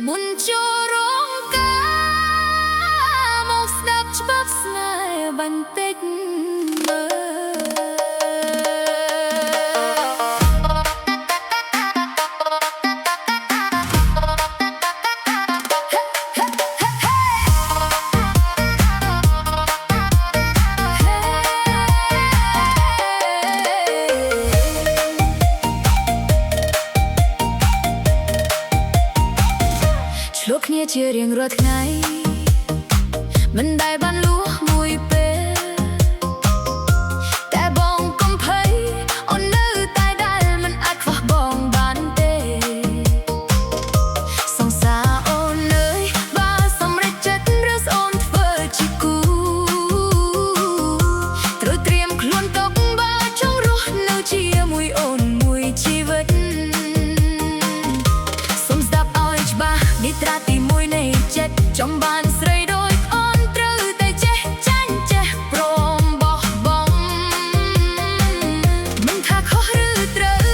មុនចូលរោងការមកស្ដាប់ច្បាប់ស្នេហ៍បន្តិចមើលឆ្លោះគ្នាជារៀងរាល់ថ្ងៃមិនដែលបានលួសមួយពេលតែបងកុំភ័យអូននៅតែដែលមិនអាចខ្វះបងបានទេសង្សារអូនអើយបើសម្រេចចិត្តរើសអូនធ្វើជាគូត្រូវត្រៀមខ្លួនទុកបើចង់រស់នៅជាមួយអូនមួយជីវិតសូមស្ដាប់ឲ្យច្បាស់នេះត្រាទីមួយនៃចិត្តចង់បានស្រីដូចអូនត្រូវតែចេះចាញ់ចេះព្រមបោះបង់មិនថាខុសឬត្រូវ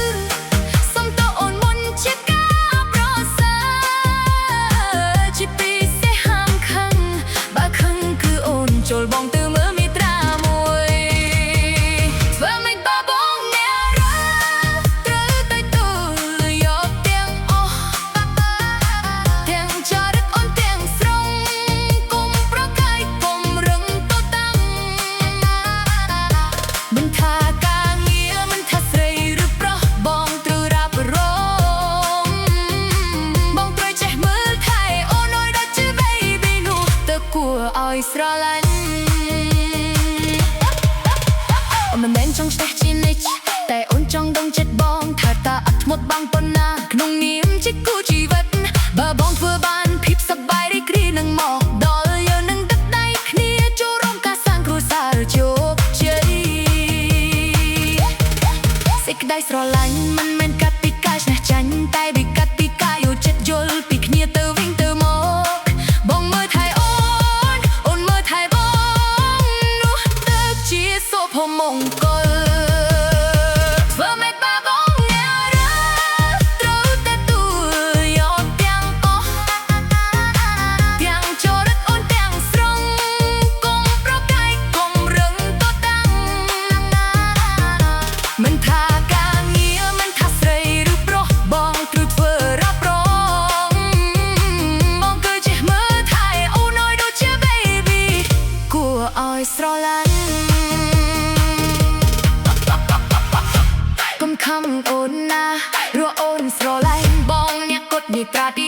សូមតើអូនមុនជាការប្រសើរជាពិសេសហាមខឹងបើខឹងគឺអូនចូលបងទៅមើលមេត្រាមួយធ្វើមិនបើបងអ្នករើត្រូវតែទូលយកទាំងអស់ទាំងចរិតអូនទាំងស្រុងគុំប្រកាយកុំរឹងទៅតាំងមិនថាការងារមិនថាស្រីឬប្រុសបងត្រូវរ៉ាប់រងបងត្រូវចេះមើលថែអូនឲ្យដូចជា baby នោះទៅគួរឲ្យស្រឡាញ់អូនមិនមែនចង់ស្ទះជានិច្ចតែអូនចង់ដឹងចិត្តបងថាតើអត់ធ្មត់បាំងប៉ុណ្ណាក្នុងនាមជាគូជីវិតបើបងធ្វើបានភាពសប្បាយរីករាយនឹងមកដល់យើងនឹងទឹកដៃគ្នាចូលរួមការសាងគ្រួសារជោគជ័យសេចក្តីស្រឡាញ់មិនមែនកាត់ពីការឈ្នះចាញ់តែវាកាត់ពីការយល់ចិត្តយល់ពីគ្នាទៅវិញទៅមកបងមើលថែអូនមើលថែបងនោះទៅជាសុភមង្គលធ្វើមិនបើបងអ្នករើត្រូវតែទូលយកទាំងអស់ទាំងចរិតអូនទាំងស្រុងគុំប្រកាយកុំរឹងទៅតាំងមិនថាការងារមិនថាស្រីឬប្រុសបងត្រូវធ្វើរ៉ាប់រងបងគឺចេះមើលថែអូនឲ្យដូចជា baby គួរឲ្យស្រឡាញ់កុំខំអូនណាព្រោះអូនស្រឡាញ់បងអ្នកកត់មេត្រាទី